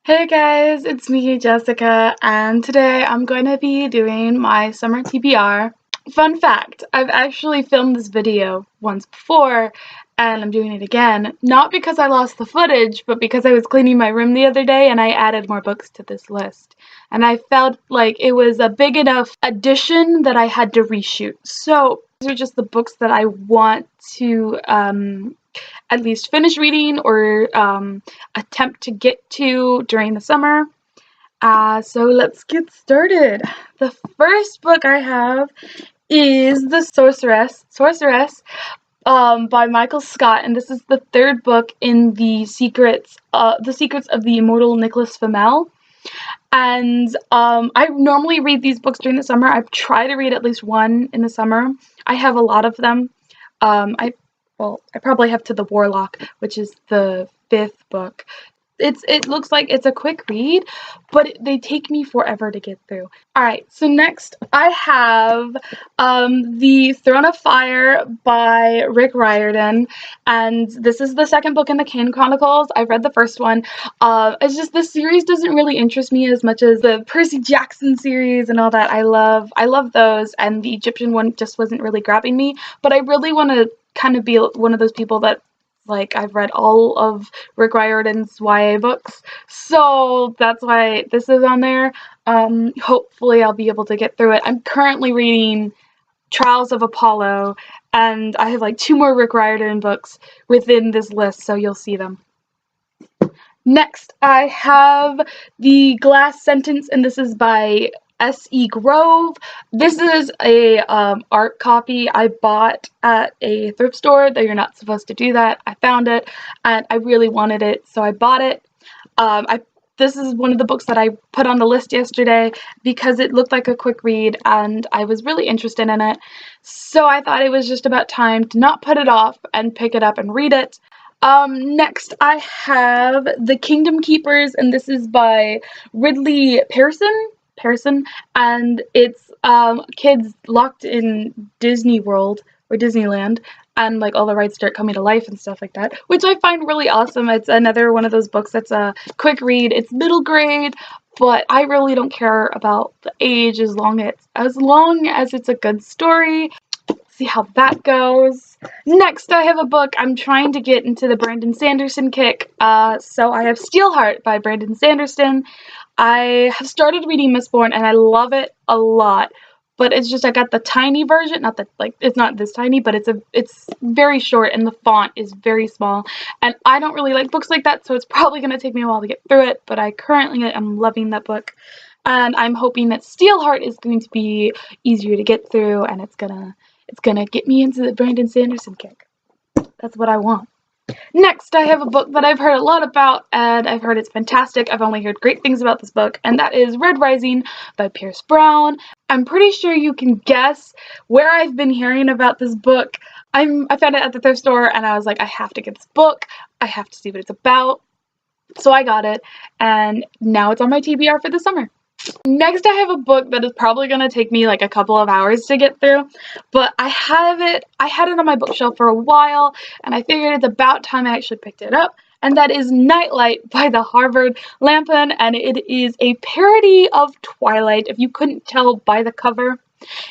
Hey guys, it's me, Jessica, and today I'm going to be doing my summer TBR. Fun fact, I've actually filmed this video once before, and I'm doing it again, not because I lost the footage, but because I was cleaning my room the other day and I added more books to this list. And I felt like it was a big enough addition that I had to reshoot. So, these are just the books that I want to, at least finish reading or attempt to get to during the summer. So let's get started. The first book I have is The Sorceress by Michael Scott, and this is the third book in the Secrets of the Immortal Nicholas Flamel. And I normally read these books during the summer. I try to read at least one in the summer. I have a lot of them. I probably have To the Warlock, which is the fifth book. It looks like it's a quick read, but they take me forever to get through. Alright, so next I have The Throne of Fire by Rick Riordan, and this is the second book in the Kane Chronicles. I've read the first one. It's just this series doesn't really interest me as much as the Percy Jackson series and all that. I love those, and the Egyptian one just wasn't really grabbing me, but I really want to kind of be one of those people that, like, I've read all of Rick Riordan's YA books, so that's why this is on there. Hopefully I'll be able to get through it. I'm currently reading Trials of Apollo, and I have like 2 more Rick Riordan books within this list, so you'll see them. Next, I have The Glass Sentence, and this is by S.E. Grove. This is a art copy I bought at a thrift store, though you're not supposed to do that. I found it, and I really wanted it, so I bought it. This is one of the books that I put on the list yesterday because it looked like a quick read, and I was really interested in it. So I thought it was just about time to not put it off and pick it up and read it. Next I have The Kingdom Keepers, and this is by Ridley Pearson, and it's kids locked in Disney World or Disneyland, and like all the rides start coming to life and stuff like that, which I find really awesome. It's another one of those books that's a quick read. It's middle grade, but I really don't care about the age as long as it's a good story. See how that goes. Next, I have a book. I'm trying to get into the Brandon Sanderson kick, so I have Steelheart by Brandon Sanderson. I have started reading Mistborn, and I love it a lot, but it's just I got the tiny version, not that, like, it's not this tiny, but it's very short, and the font is very small, and I don't really like books like that, so it's probably going to take me a while to get through it, but I currently am loving that book, and I'm hoping that Steelheart is going to be easier to get through, and it's gonna get me into the Brandon Sanderson kick. That's what I want. Next, I have a book that I've heard a lot about, and I've heard it's fantastic. I've only heard great things about this book, and that is Red Rising by Pierce Brown. I'm pretty sure you can guess where I've been hearing about this book. I found it at the thrift store, and I was like, I have to get this book. I have to see what it's about. So I got it, and now it's on my TBR for the summer. Next, I have a book that is probably going to take me like a couple of hours to get through, but I had it on my bookshelf for a while, and I figured it's about time I actually picked it up, and that is Nightlight by the Harvard Lampoon, and it is a parody of Twilight, if you couldn't tell by the cover.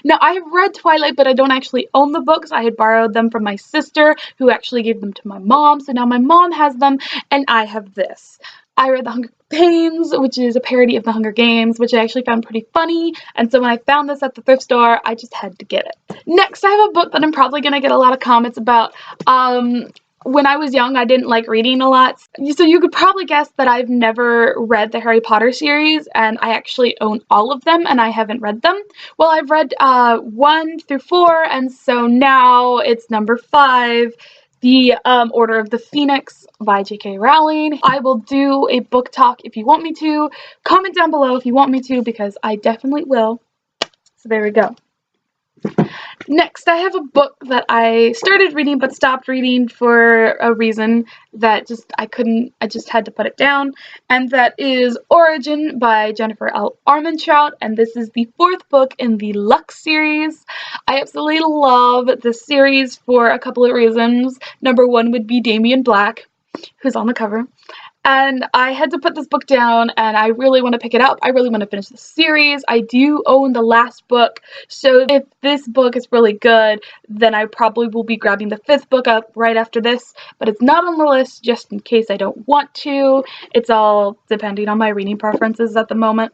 Now, I have read Twilight, but I don't actually own the books. I had borrowed them from my sister, who actually gave them to my mom, so now my mom has them, and I have this. I read The Hunger Games, which is a parody of The Hunger Games, which I actually found pretty funny, and so when I found this at the thrift store, I just had to get it. Next, I have a book that I'm probably going to get a lot of comments about. When I was young, I didn't like reading a lot, so you could probably guess that I've never read the Harry Potter series, and I actually own all of them, and I haven't read them. Well, I've read 1 through 4, and so now it's number 5. The Order of the Phoenix by J.K. Rowling. I will do a book talk if you want me to. Comment down below if you want me to, because I definitely will. So there we go. Next, I have a book that I started reading but stopped reading for a reason that I just had to put it down, and that is Origin by Jennifer L. Armentrout, and this is the 4th book in the Lux series. I absolutely love this series for a couple of reasons. Number 1 would be Damian Black, who's on the cover, and I had to put this book down, and I really want to pick it up. I really want to finish the series. I do own the last book, so if this book is really good, then I probably will be grabbing the 5th book up right after this, but it's not on the list just in case I don't want to. It's all depending on my reading preferences at the moment.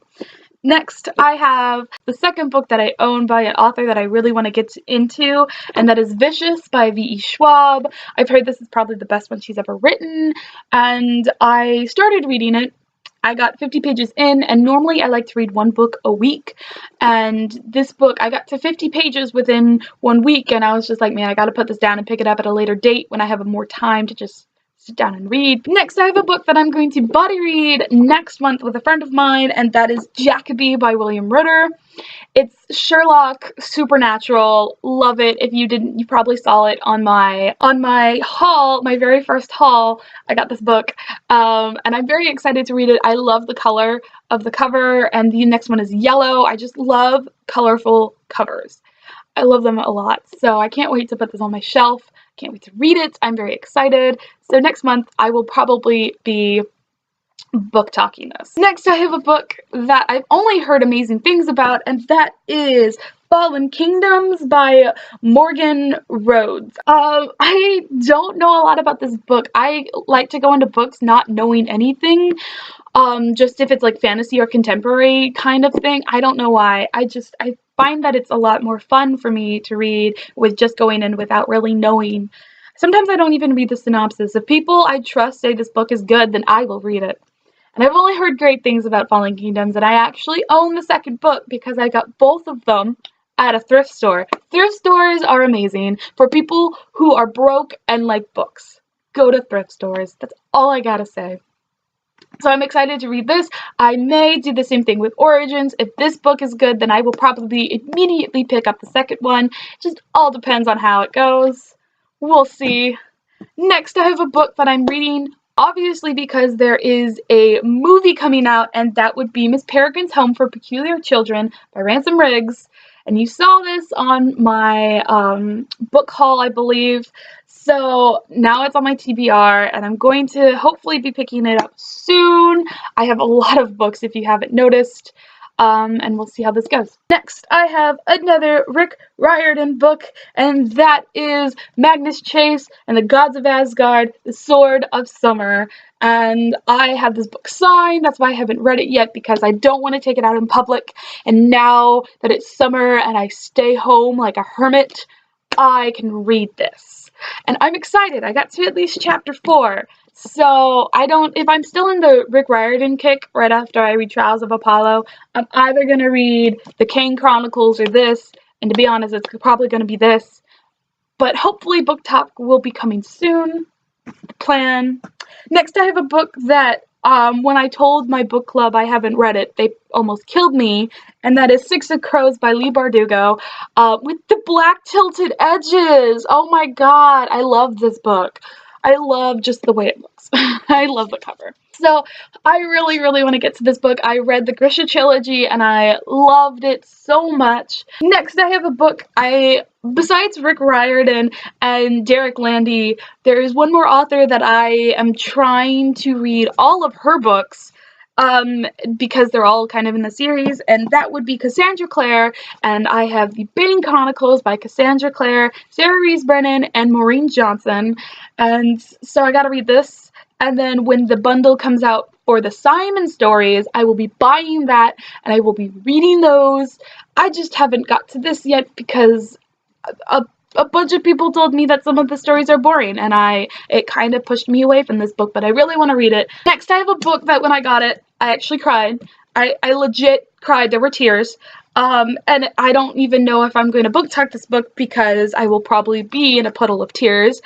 Next, I have the 2nd book that I own by an author that I really want to get into, and that is Vicious by V.E. Schwab. I've heard this is probably the best one she's ever written, and I started reading it. I got 50 pages in, and normally I like to read 1 book a week, and this book, I got to 50 pages within 1 week, and I was just like, man, I gotta put this down and pick it up at a later date when I have more time to just sit down and read. Next, I have a book that I'm going to buddy read next month with a friend of mine, and that is Jacobi by William Ritter. It's Sherlock, supernatural, love it. If you didn't, you probably saw it on my haul, my very first haul. I got this book, and I'm very excited to read it. I love the color of the cover, and the next one is yellow. I just love colorful covers. I love them a lot, so I can't wait to put this on my shelf. Can't wait to read it. I'm very excited. So next month I will probably be book talking this. Next, I have a book that I've only heard amazing things about, and that is Fallen Kingdoms by Morgan Rhodes. I don't know a lot about this book. I like to go into books not knowing anything, just if it's like fantasy or contemporary kind of thing. I don't know why. I find that it's a lot more fun for me to read with just going in without really knowing. Sometimes I don't even read the synopsis. If people I trust say this book is good, then I will read it. And I've only heard great things about Fallen Kingdoms, and I actually own the 2nd book because I got both of them at a thrift store. Thrift stores are amazing for people who are broke and like books. Go to thrift stores. That's all I gotta say. So I'm excited to read this. I may do the same thing with Origins. If this book is good, then I will probably immediately pick up the 2nd one. It just all depends on how it goes. We'll see. Next, I have a book that I'm reading, obviously because there is a movie coming out, and that would be Miss Peregrine's Home for Peculiar Children by Ransom Riggs. And you saw this on my book haul, I believe. So now it's on my TBR, and I'm going to hopefully be picking it up soon. I have a lot of books if you haven't noticed. And we'll see how this goes. Next, I have another Rick Riordan book, and that is Magnus Chase and the Gods of Asgard, The Sword of Summer. And I have this book signed. That's why I haven't read it yet, because I don't want to take it out in public. And now that it's summer and I stay home like a hermit, I can read this. And I'm excited. I got to at least chapter 4. So if I'm still in the Rick Riordan kick right after I read Trials of Apollo, I'm either going to read the Kane Chronicles or this, and to be honest, it's probably going to be this. But hopefully book talk will be coming soon. The plan. Next, I have a book that when I told my book club I haven't read it, they almost killed me, and that is Six of Crows by Leigh Bardugo, with the black tilted edges. Oh my god, I love this book. I love just the way it looks. I love the cover. So I really, really want to get to this book. I read the Grisha trilogy and I loved it so much. Next, I have a book. Besides Rick Riordan and Derek Landy, there is one more author that I am trying to read all of her books, because they're all kind of in the series, and that would be Cassandra Clare, and I have the Bane Chronicles by Cassandra Clare, Sarah Rees Brennan, and Maureen Johnson, and so I gotta read this, and then when the bundle comes out for the Simon stories, I will be buying that, and I will be reading those. I just haven't got to this yet because a bunch of people told me that some of the stories are boring, and it kind of pushed me away from this book, but I really want to read it. Next, I have a book that when I got it, I actually cried. I legit cried. There were tears. And I don't even know if I'm going to book talk this book because I will probably be in a puddle of tears.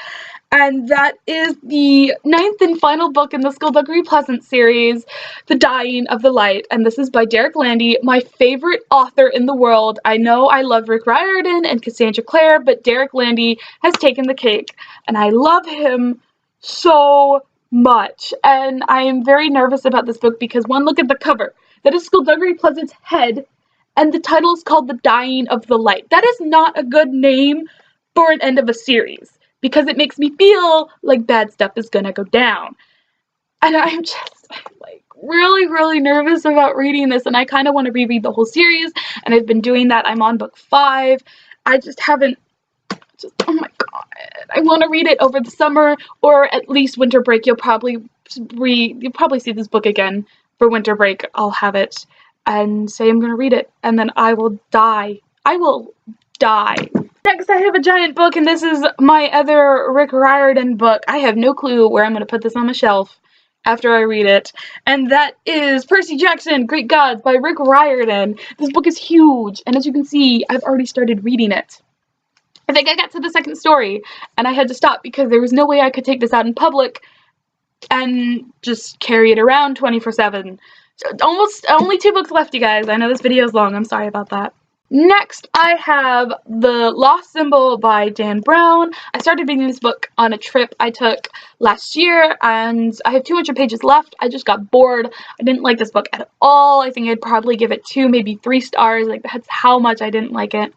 And that is the 9th and final book in the Skullduggery Pleasant series, The Dying of the Light. And this is by Derek Landy, my favorite author in the world. I know I love Rick Riordan and Cassandra Clare, but Derek Landy has taken the cake. And I love him so much. And I am very nervous about this book because one look at the cover. That is Skullduggery Pleasant's head. And the title is called The Dying of the Light. That is not a good name for an end of a series, because it makes me feel like bad stuff is gonna go down. and I'm like really nervous about reading this, and I kind of want to reread the whole series, and I've been doing that. I'm on book 5. I just haven't, oh my god, I want to read it over the summer, or at least winter break. You'll probably see this book again for winter break. I'll have it and say I'm gonna read it, and then I will die. I will die. Next, I have a giant book, and this is my other Rick Riordan book. I have no clue where I'm gonna put this on my shelf after I read it, and that is Percy Jackson, Greek Gods by Rick Riordan. This book is huge, and as you can see, I've already started reading it. I think I got to the second story, and I had to stop because there was no way I could take this out in public and just carry it around 24/7. Almost only 2 books left, you guys. I know this video is long. I'm sorry about that. Next, I have The Lost Symbol by Dan Brown. I started reading this book on a trip I took last year, and I have 200 pages left. I just got bored. I didn't like this book at all. I think I'd probably give it 2, maybe 3 stars. Like, that's how much I didn't like it.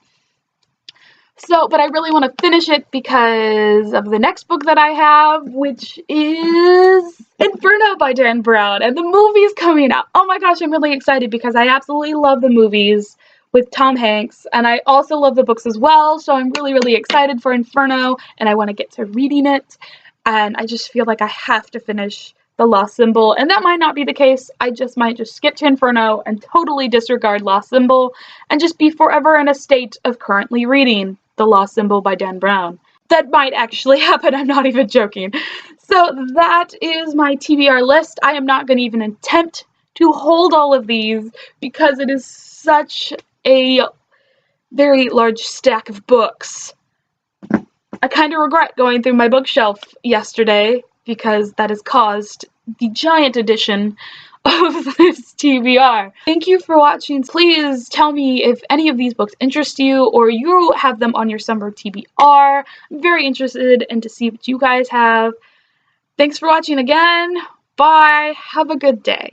So, but I really want to finish it because of the next book that I have, which is Inferno by Dan Brown, and the movie's coming out. Oh my gosh, I'm really excited because I absolutely love the movies with Tom Hanks, and I also love the books as well, so I'm really excited for Inferno, and I want to get to reading it, and I just feel like I have to finish The Lost Symbol, and that might not be the case. I might just skip to Inferno and totally disregard Lost Symbol, and just be forever in a state of currently reading The Lost Symbol by Dan Brown. That might actually happen, I'm not even joking. So that is my TBR list. I am not going to even attempt to hold all of these because it is such a very large stack of books. I kind of regret going through my bookshelf yesterday because that has caused the giant edition of this TBR. Thank you for watching. Please tell me if any of these books interest you or you have them on your summer TBR. I'm very interested in to see what you guys have. Thanks for watching again. Bye. Have a good day.